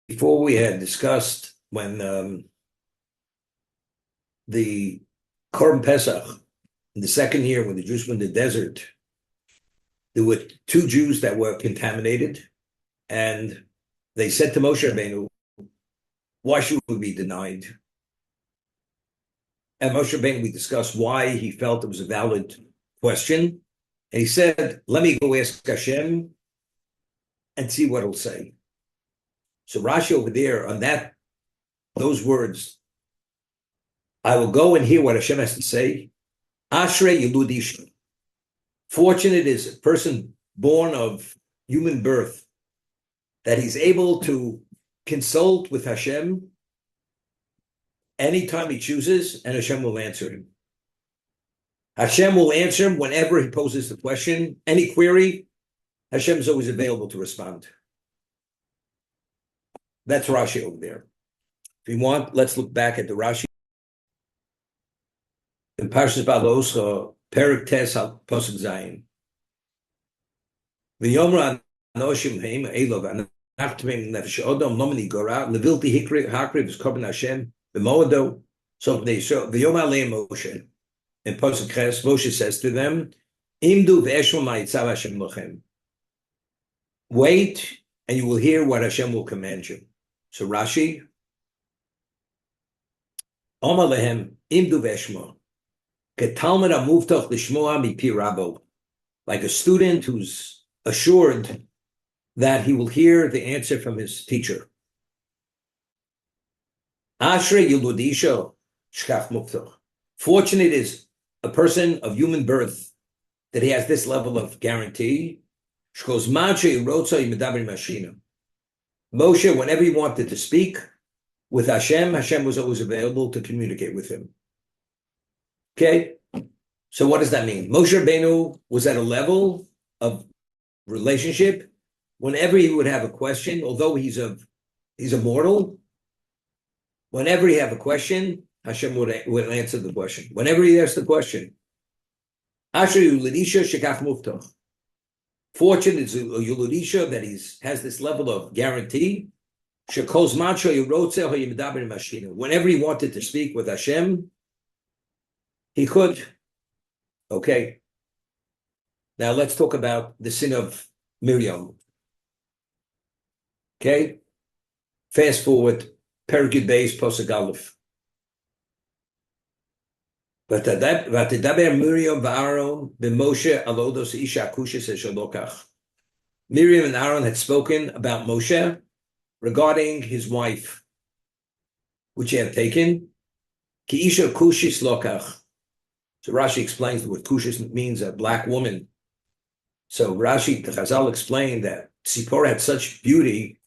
Before we had discussed when the Korban Pesach, in the second year when the Jews were in the desert, there were two Jews that were contaminated, and they said to Moshe Rabbeinu, why should we be denied? And Moshe Rabbeinu, we discussed why he felt it was a valid question. And he said, let me go ask Hashem and see what he'll say. So Rashi over there on those words, I will go and hear what Hashem has to say. Ashrei Yilud Isha. Fortunate is a person born of human birth that he's able to consult with Hashem anytime he chooses, and Hashem will answer him. Hashem will answer him whenever he poses the question. Any query, Hashem is always available to respond. That's Rashi over there. If you want, let's look back at the Rashi. In Parshas Balos, Perik Tes Al Pasuk Zayin. V'yomra anoshim heim elov anachtvim nefesh odom nomini gora levilti hikri v'skorban Hashem b'moado. So v'yom aleim Moshe. In Pasuk Ches, Moshe says to them, Imdu v'eshma ma'itzav Hashem lochem. Wait, and you will hear what Hashem will command you. So Rashi, Omar lehem imdu v'eshma. Ketalmid amuvtach lishmoa mipi rabo. Like a student who's assured that he will hear the answer from his teacher. Ashrei yilud isha shkach muftach. Fortunate is a person of human birth that he has this level of guarantee. Moshe, whenever he wanted to speak with Hashem, Hashem was always available to communicate with him. Okay? So what does that mean? Moshe Rabbeinu was at a level of relationship. Whenever he would have a question, although he's a mortal, whenever he have a question, Hashem would answer the question. Whenever he asked the question, fortunate is a Yuludisha that has this level of guarantee. Whenever he wanted to speak with Hashem, he could. Okay. Now let's talk about the sin of Miriam. Okay. Fast forward, Perikid Beis Posuk Aleph. Miriam and Aaron had spoken about Moshe regarding his wife, which he had taken. Ki isha kushis lokach. So Rashi explains the word kushis means a black woman. So Rashi, the Chazal explained that Tzipporah had such beauty,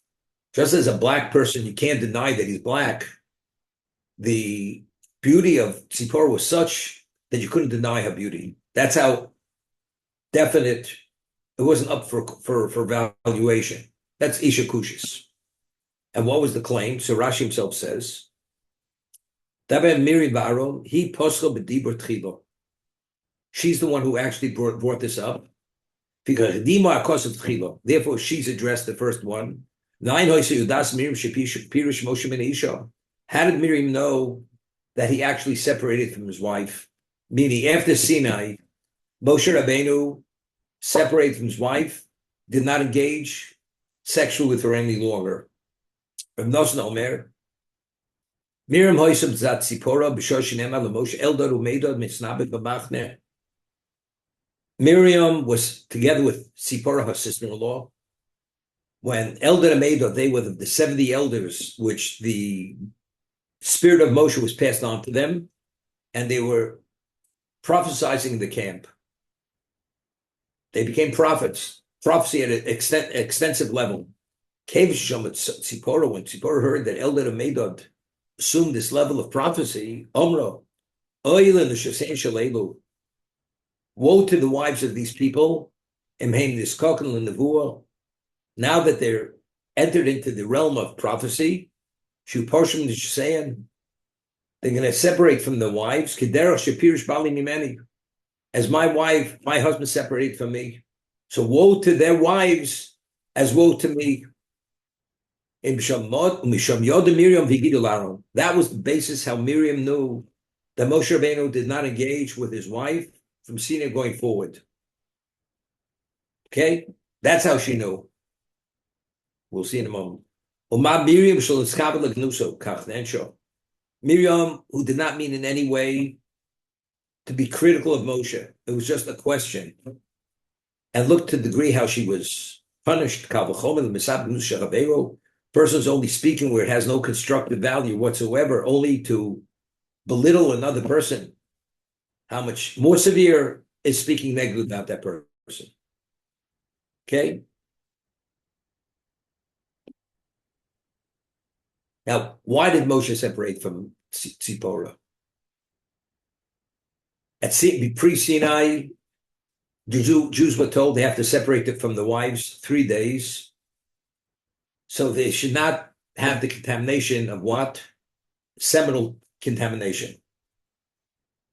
just as a black person, you can't deny that he's black. The beauty of Tzipporah was such that you couldn't deny her beauty. That's how definite it wasn't up for valuation. That's Isha Kushis. And what was the claim? So Rashi himself says, Miriam he poskel b'dibur tchilo. She's the one who actually brought this up. Therefore, she's addressed the first one. How did Miriam know that he actually separated from his wife? Meaning, after Sinai, Moshe Rabbeinu separated from his wife, did not engage sexually with her any longer. Rav Nosson Omer, Miriam hoysem zat Tzipporah b'shoshinema l'Moshe eldad umeidad mitznabit b'machne. Miriam was together with Tzipporah, her sister-in-law, when Eldad and Meidad, they were the 70 elders, which the spirit of Moshe was passed on to them, and they were prophesizing in the camp. They became prophets, prophecy at an extensive level. When Tzipporah heard that Eldad and Meidad assumed this level of prophecy, Omro, woe to the wives of these people, now that they're entered into the realm of prophecy, they're going to separate from the wives, as my husband separated from me. So woe to their wives as woe to me. That was the basis how Miriam knew that Moshe Rabbeinu did not engage with his wife from Sinai going forward. Okay? That's how she knew. We'll see in a moment. Miriam, who did not mean in any way to be critical of Moshe. It was just a question. And look to the degree how she was punished. Person's only speaking where it has no constructive value whatsoever, only to belittle another person. How much more severe is speaking negative about that person? Okay? Now, why did Moshe separate from Tzipporah? At pre-Sinai, Jews were told they have to separate it from the wives 3 days. So they should not have the contamination of what? Seminal contamination.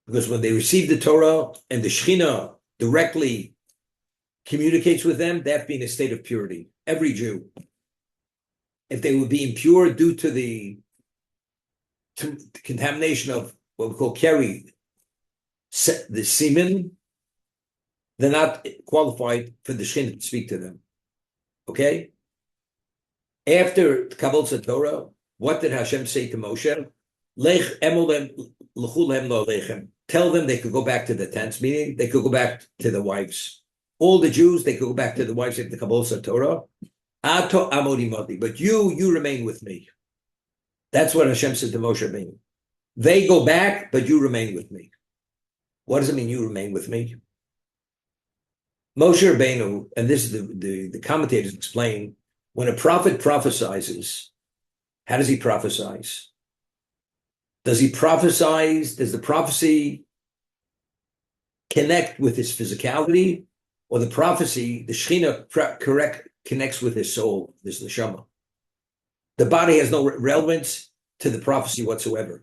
Because when they receive the Torah and the Shekhinah directly communicates with them, they have to be in a state of purity. Every Jew. If they would be impure due to the contamination of what we call keri, the semen, they're not qualified for the Shekhinah to speak to them. Okay? After Kabbalah Torah, what did Hashem say to Moshe? Tell them they could go back to the tents, meaning they could go back to the wives. All the Jews, they could go back to the wives of the Kabbalah Torah. But you remain with me. That's what Hashem said to Moshe Rabbeinu. They go back, but you remain with me. What does it mean, you remain with me? Moshe Rabbeinu, and this is the commentators explain, when a prophet prophesizes, how does he prophesize? Does the prophecy connect with his physicality, or the prophecy, the Shekhinah connects with his soul, this neshama? The body has no relevance to the prophecy whatsoever.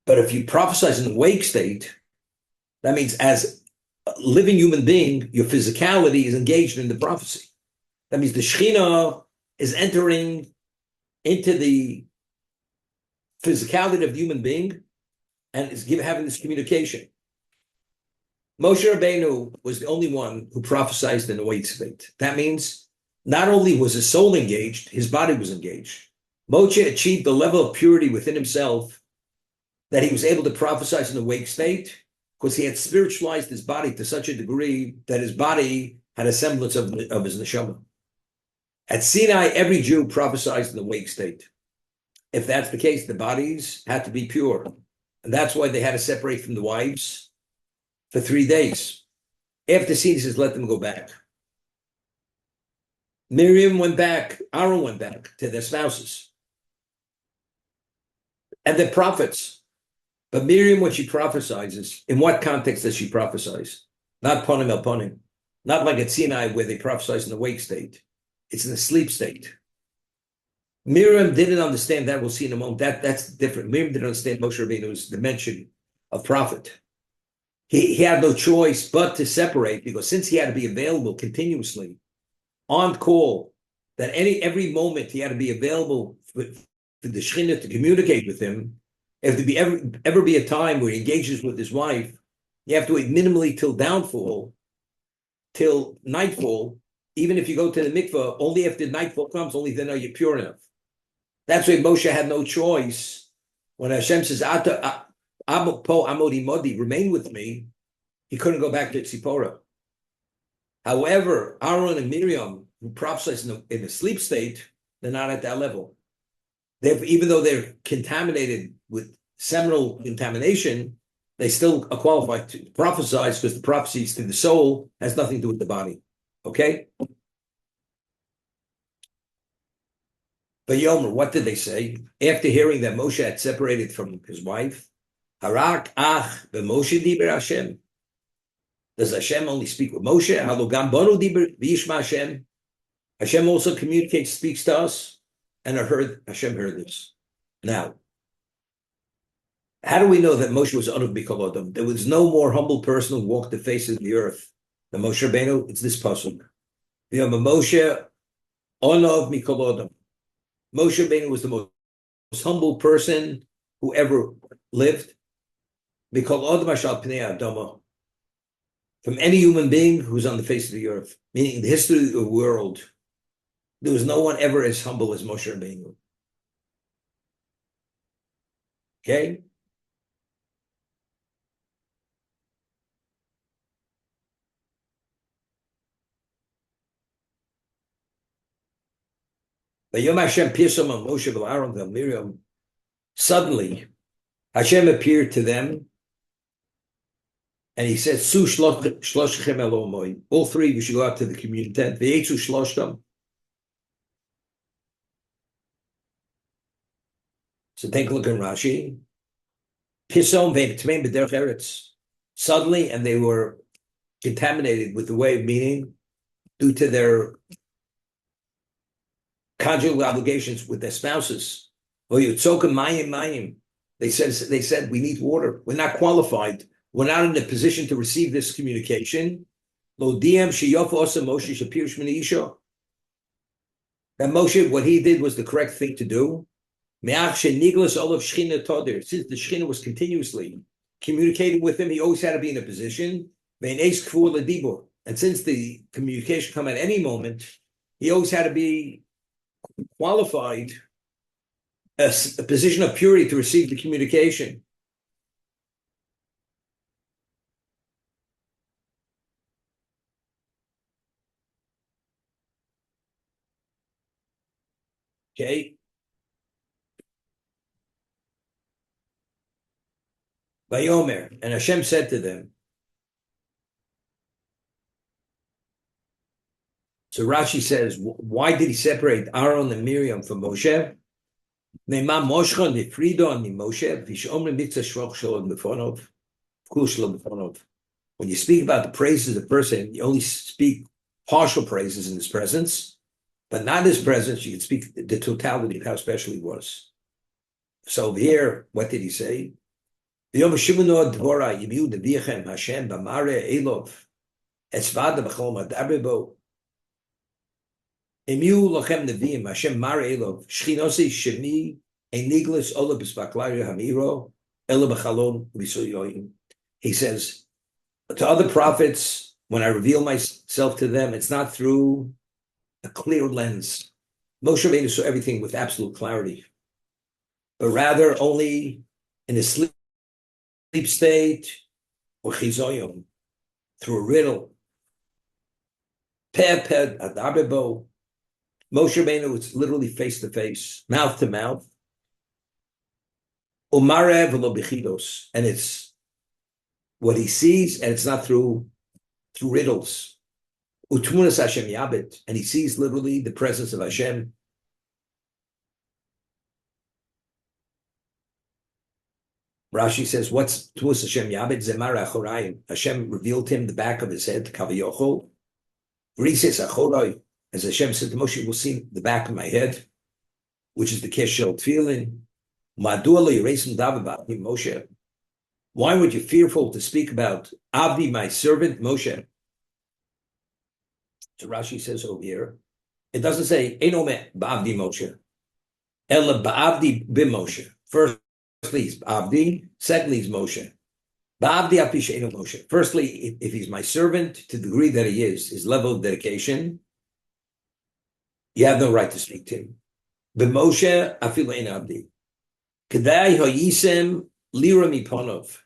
But if you prophesize in the wake state, that means as a living human being, your physicality is engaged in the prophecy. That means the Shekhinah is entering into the physicality of the human being and is having this communication. Moshe Rabbeinu was the only one who prophesied in the wake state. That means not only was his soul engaged, his body was engaged. Moshe achieved the level of purity within himself that he was able to prophesy in the wake state because he had spiritualized his body to such a degree that his body had a semblance of his neshama. At Sinai, every Jew prophesied in the wake state. If that's the case, the bodies had to be pure. And that's why they had to separate from the wives for 3 days. After Sinai says, let them go back. Miriam went back, Aaron went back to their spouses. And they're prophets. But Miriam, when she prophesizes, in what context does she prophesize? Not ponim el ponim. Not like at Sinai where they prophesize in the wake state. It's in the sleep state. Miriam didn't understand that. We'll see in a moment. That's different. Miriam didn't understand Moshe Rabbeinu's dimension of prophet. He had no choice but to separate, because since he had to be available continuously, on call, that every moment he had to be available for the Shekhinah to communicate with him. If there ever be a time where he engages with his wife, you have to wait minimally till downfall, till nightfall. Even if you go to the mikveh, only after nightfall comes, only then are you pure enough. That's why Moshe had no choice. When Hashem says, Amodi, remain with me, he couldn't go back to Tzipporah. However, Aaron and Miriam, who prophesied in a sleep state, they're not at that level. Even though they're contaminated with seminal contamination, they still are qualified to prophesy, because the prophecies to the soul has nothing to do with the body. Okay? But Yomer, what did they say? After hearing that Moshe had separated from his wife, Harak ach b'Moshe diber Hashem. Does Hashem only speak with Moshe? Halo gam bonu diber v'yishma Hashem. Hashem also communicates, speaks to us, and Hashem heard this. Now, how do we know that Moshe was Anuv Mikol Adam? There was no more humble person who walked the face of the earth than Moshe Rabbeinu. It's this pasuk. Moshe Anuv Mikol Adam. Moshe Rabbeinu was the most humble person who ever lived. From any human being who's on the face of the earth, meaning the history of the world, there was no one ever as humble as Moshe Rabbeinu. Okay? But Yom Hashem Pirsam on Moshe Aaron and Miriam. Suddenly, Hashem appeared to them, and he said, "Su shloshchem elomoi." All three, we should go out to the communion tent. V'yetzu shloshtam. So take a look in Rashi. Pisom ve'tmeim b'derech eretz. Suddenly, and they were contaminated with the way of meaning due to their conjugal obligations with their spouses. They said, we need water. We're not qualified. We're not in a position to receive this communication. That Moshe, what he did was the correct thing to do. Since the Sheini was continuously communicating with him, he always had to be in a position. And since the communication come at any moment, he always had to be qualified as a position of purity to receive the communication. Okay. Vayomer, and Hashem said to them. So Rashi says, why did he separate Aaron and Miriam from Moshe? When you speak about the praises of the person, you only speak partial praises in his presence, but not his presence. You can speak the totality of how special he was. So over here, what did he say? Emiu lochem neviim Hashem mar elov shchinosi shemi eniglis ola b'spaklaria hamiro ela b'chalom b'soyoyim. He says to other prophets, when I reveal myself to them, it's not through a clear lens. Moshe Rabbeinu saw everything with absolute clarity, but rather only in a sleep state or chizoyim, through a riddle. Peh peh adabebo. Moshe Rabbeinu was literally face to face, mouth to mouth. Umarev v'lo b'chidos, and it's what he sees, and it's not through riddles. Utmunas Hashem yabit, and he sees literally the presence of Hashem. Rashi says, "What's Tmunas Hashem yabit? Zemar achorayim." Hashem revealed to him the back of his head, kavayochol. Rises achorayim. As Hashem said to Moshe, you will see the back of my head, which is the Keshel Tefillin. Moshe. Why would you fearful to speak about Abdi, my servant, Moshe? So Rashi says over here, it doesn't say, Enome Ba'avdi Moshe. Ela Ba'avdi B'Moshe. Firstly, it's Abdi. Secondly, it's Moshe. Ba'avdi Api She'eno Moshe. Firstly, if he's my servant, to the degree that he is, his level of dedication, you have no right to speak to him. B'Moshe afilu ein abdi. Kedai hoyisem lira miponov.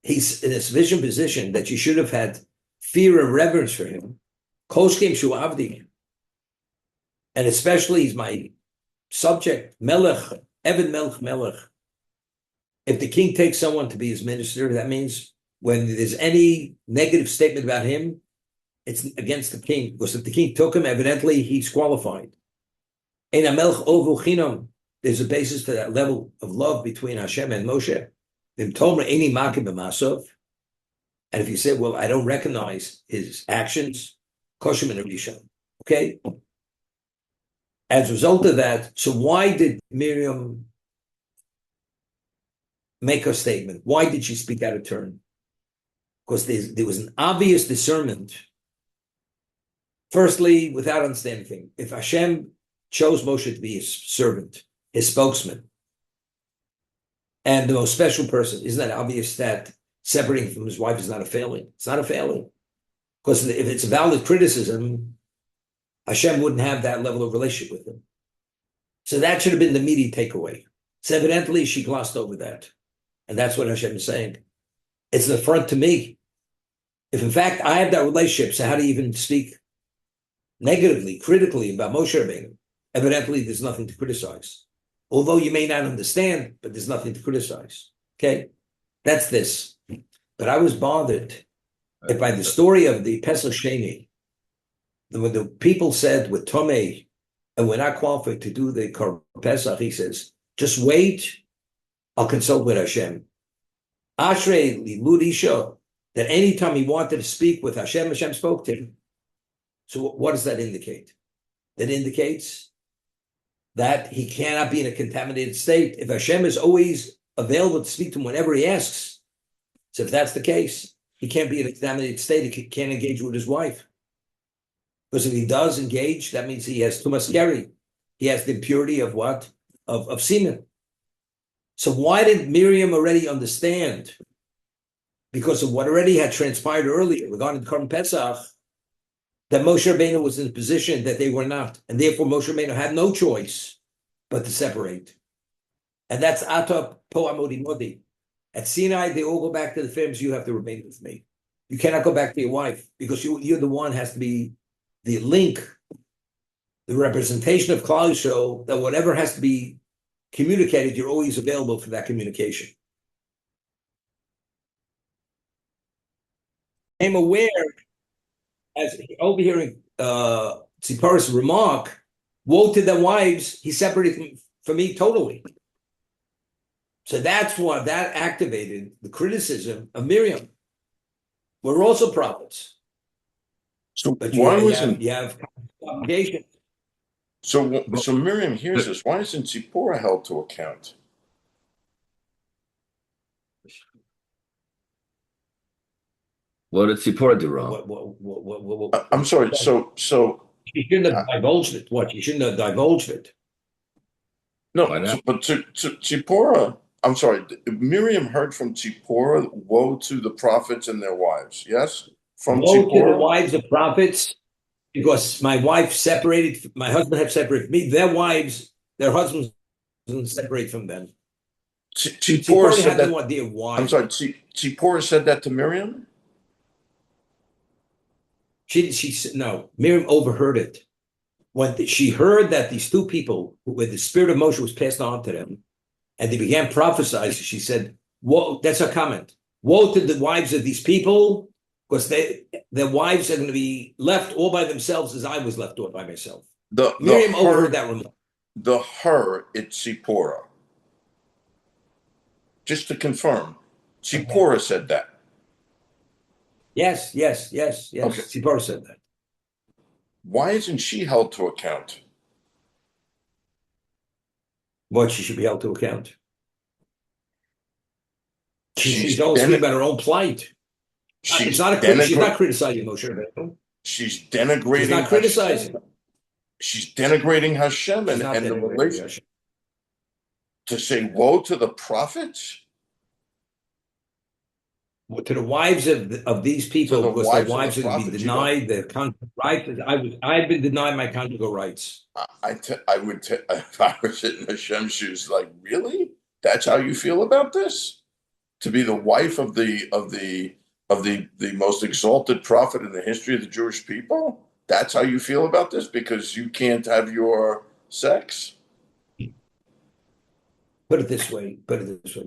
He's in a sufficient position that you should have had fear and reverence for him. Koshkim shu avdi. And especially he's my subject, melech, Eved melech melech. If the king takes someone to be his minister, that means when there's any negative statement about him, it's against the king, because if the king took him, evidently he's qualified. There's a basis to that level of love between Hashem and Moshe. And if you say, well, I don't recognize his actions, koshim and Rishon. Okay? As a result of that, so why did Miriam make her statement? Why did she speak out of turn? Because there was an obvious discernment. Firstly, without understanding anything, if Hashem chose Moshe to be his servant, his spokesman, and the most special person. Isn't that obvious that separating from his wife is not a failing? It's not a failing. Because if it's a valid criticism, Hashem wouldn't have that level of relationship with him. So that should have been the immediate takeaway. So evidently she glossed over that. And that's what Hashem is saying. It's an affront to me. If in fact I have that relationship, so how do you even speak negatively, critically about Moshe Rabbeinu? Evidently there's nothing to criticize. Although you may not understand, but there's nothing to criticize. Okay? That's this. But I was bothered by the story of the Pesach Sheini, when the people said with Tomei, and we're not qualified to do the Pesach, he says, just wait, I'll consult with Hashem. Ashrei limud isha, that anytime he wanted to speak with Hashem, Hashem spoke to him. So what does that indicate? That indicates that he cannot be in a contaminated state. If Hashem is always available to speak to him whenever he asks, so if that's the case, he can't be in a contaminated state. He can't engage with his wife. Because if he does engage, that means he has tumas geri. He has the impurity of what? Of semen. So why did Miriam already understand? Because of what already had transpired earlier regarding the Korban Pesach, that Moshe Rabbeinu was in a position that they were not. And therefore Moshe Rabbeinu had no choice but to separate. And that's Atah Po Amodi Modi. At Sinai, they all go back to the families. You have to remain with me. You cannot go back to your wife because you're the one has to be the link, the representation of Klal Yisrael, that whatever has to be communicated, you're always available for that communication. I'm aware, as overhearing Tzipporah's remark, woe to the wives, he separated from me totally. So that's why that activated the criticism of Miriam. We're also prophets. So but why you wasn't have obligation. so Miriam hears this? Why isn't Tzipporah held to account? What did Tzipporah do wrong? I'm sorry. So She shouldn't have divulged it. What? She shouldn't have divulged it. no, but to Tzipporah, I'm sorry. Miriam heard from Tzipporah, woe to the prophets and their wives. Yes, from Woe to the Tzipporah. wives of prophets, because my wife separated, my husband have separated me. Their wives, their husbands separate from them. Tzipporah said had that. no idea why. I'm sorry. Tzipporah said that to Miriam. No, Miriam overheard it. When she heard that these two people, where the spirit of Moshe was passed on to them, and they began prophesying, she said, "Woe!" That's her comment. Woe to the wives of these people, because their wives are going to be left all by themselves, as I was left all by myself. Miriam overheard that remark. It's Tzipporah. Just to confirm, Tzipporah said that. Yes. Okay. Tzipporah said that. Why isn't she held to account? What, she should be held to account? She's only speaking about her own plight. She's not criticizing Moshe Rabbeinu. She's denigrating. She's not criticizing. Hashem. She's denigrating Hashem and the relationship. To say woe to the prophets? To the wives of these people, because their wives are going to be denied their conjugal rights. I've been denied my conjugal rights. If I was in Hashem's shoes, like, really? That's how you feel about this? To be the wife of the most exalted prophet in the history of the Jewish people? That's how you feel about this? Because you can't have your sex? Put it this way,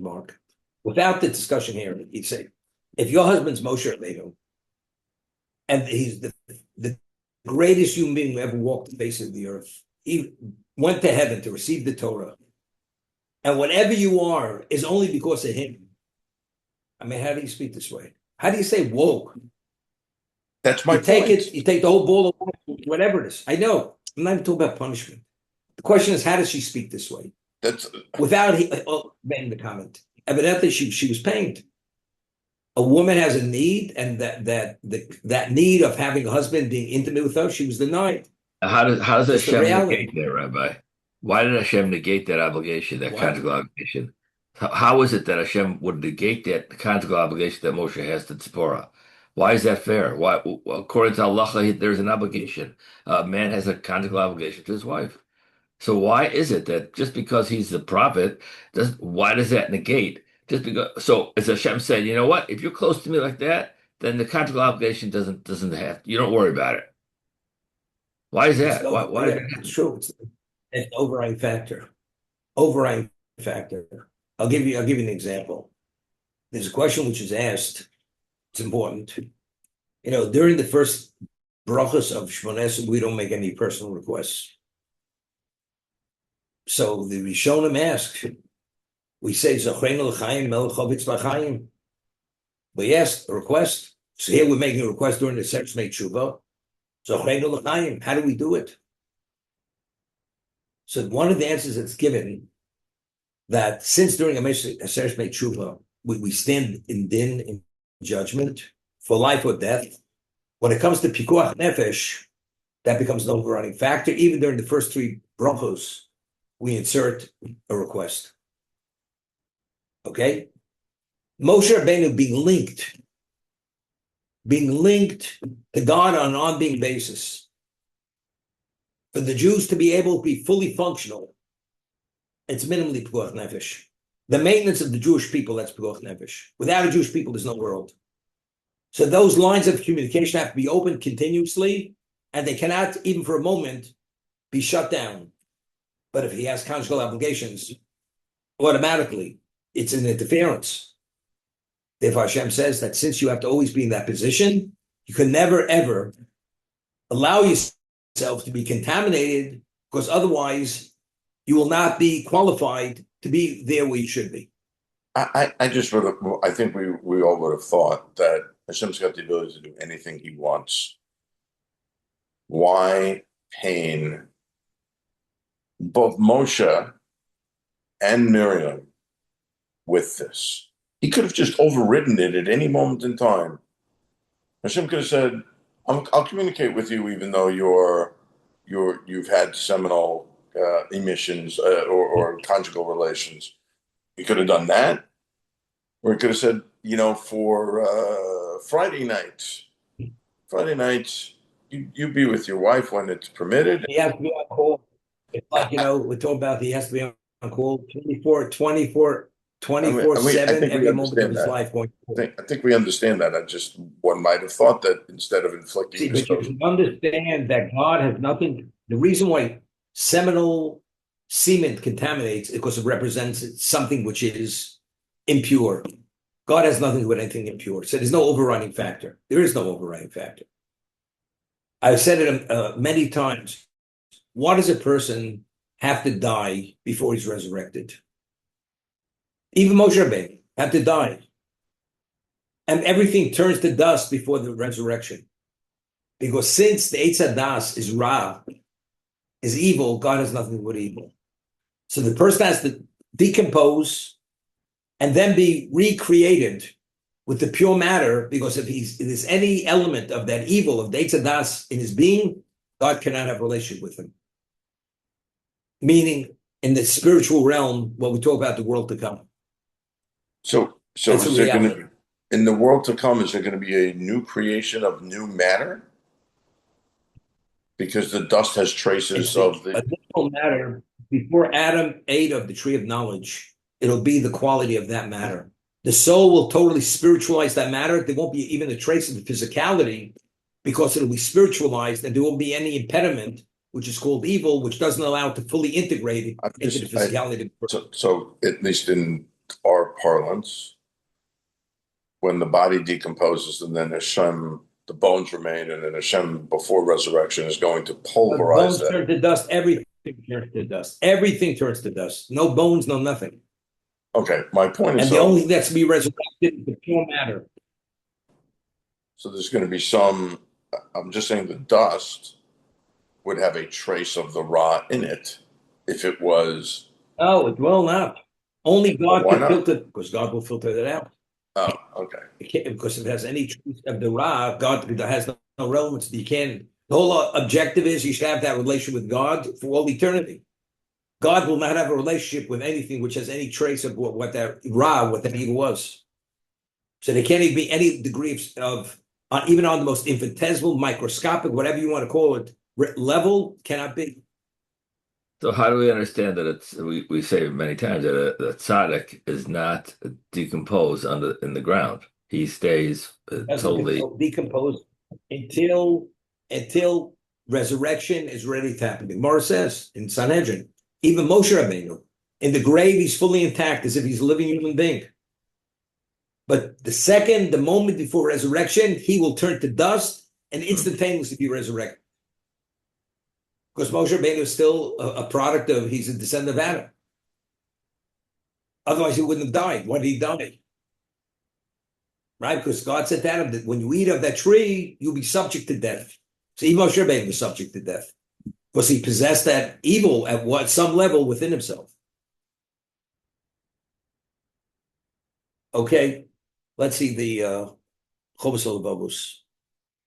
Mark. Without the discussion here, he'd say, if your husband's Moshe Rabbeinu, and he's the greatest human being who ever walked the face of the earth, he went to heaven to receive the Torah, and whatever you are is only because of him. I mean, how do you speak this way? How do you say woke? That's my point. You take the whole ball of wax, whatever it is. I know. I'm not even talking about punishment. The question is, how does she speak this way? That's without making the comment. Evidently, she was pained. A woman has a need, and that need of having a husband being intimate with her, she was denied. How does It's the Hashem reality. negate that, Rabbi? Why did Hashem negate that obligation, that What? conjugal obligation? How is it that Hashem would negate that conjugal obligation that Moshe has to Tzipporah? Why is that fair? Why, according to Allah, there's an obligation. A man has a conjugal obligation to his wife. So why is it that just because he's the prophet, why does that negate? Just because, so as Hashem said, you know what? If you're close to me like that, then the conjugal obligation doesn't have. You don't worry about it. Why is It's that? Why? no, Why does yeah, that it's happen? true. It's an overriding factor. Overriding factor. I'll give you an example. There's a question which is asked. It's important. During the first brachas of Shmones, we don't make any personal requests. So the Rishonim ask, we say Zocheinu l'chaim melech chovitz l'chaim. We ask a request. So here we're making a request during the Sefer Tshuva. Zocheinu l'chaim. How do we do it? So one of the answers that's given that since during a Sefer Tshuva we stand in din in judgment for life or death. When it comes to pikuach nefesh, that becomes an overriding factor. Even during the first three brachos, we insert a request. Okay? Moshe Rabbeinu being linked to God on an ongoing basis. For the Jews to be able to be fully functional, it's minimally pikuach nefesh. The maintenance of the Jewish people, that's pikuach nefesh. Without a Jewish people, there's no world. So those lines of communication have to be open continuously, and they cannot, even for a moment, be shut down. But if he has conjugal obligations, automatically, it's an interference. Therefore, Hashem says that since you have to always be in that position, you can never, ever allow yourself to be contaminated, because otherwise you will not be qualified to be there where you should be. I just I think we all would have thought that Hashem's got the ability to do anything he wants. Why pain both Moshe and Miriam with this? He could have just overridden it at any moment in time. Hashem could have said, I'll communicate with you even though you've had seminal emissions or conjugal relations. He could have done that. Or he could have said, for Friday nights, you be with your wife when it's permitted. He has to be on call. It's like, we're talking about he has to be on call 24/7 every moment of his life going forward. I think we understand that. One might have thought that instead of inflicting but you can understand that God has nothing. The reason why seminal semen contaminates is because it represents something which is impure. God has nothing to do with anything impure. So there's no overriding factor. There is no overriding factor. I've said it many times. Why does a person have to die before he's resurrected? Even Moshe Rabbeinu had to die. And everything turns to dust before the resurrection. Because since the Eitz Hadas is Ra, is evil, God has nothing to do with evil. So the person has to decompose and then be recreated with the pure matter, because if there's any element of that evil, of the Eitz Hadas in his being, God cannot have a relationship with him. Meaning, in the spiritual realm, what we talk about the world to come. So is there going to, in the world to come, is there going to be a new creation of new matter? Because the dust has traces of the additional matter. Before Adam ate of the tree of knowledge, it'll be the quality of that matter. The soul will totally spiritualize that matter. There won't be even a trace of the physicality, because it'll be spiritualized, and there won't be any impediment, which is called evil, which doesn't allow it to fully integrate into the physicality. So at least in our parlance, when the body decomposes and then Hashem, the bones remain, and then Hashem before resurrection is going to pulverize that. Bones turn to dust. Everything turns to dust. Everything turns to dust. No bones, no nothing. Okay, my point is, and the only thing that's to be resurrected is the pure matter. So there's going to be some. I'm just saying the dust would have a trace of the Ra in it if it was. Oh, it will not. Only God can filter, because God will filter that out. Oh, okay. Because if it has any truth of the Ra, God has no relevance. You can't. The whole objective is you should have that relationship with God for all eternity. God will not have a relationship with anything which has any trace of what that evil was. So there can't even be any degree of even on the most infinitesimal, microscopic, whatever you want to call it, level, cannot be. So how do we understand that we say many times that a tzaddik is not decomposed in the ground. He stays Doesn't totally. decompose until resurrection is ready to happen. Gemara says in Sanhedrin, even Moshe Rabbeinu, in the grave, he's fully intact as if he's a living human being. But the moment before resurrection, he will turn to dust and instantaneously be resurrected. Because Moshe Rabbeinu is still a product of, he's a descendant of Adam. Otherwise, he wouldn't have died. Why did he die? Right? Because God said to Adam that when you eat of that tree, you'll be subject to death. So even Moshe Rabbeinu was subject to death. Because he possessed that evil at some level within himself. Okay, let's see the Chobos Olevavos.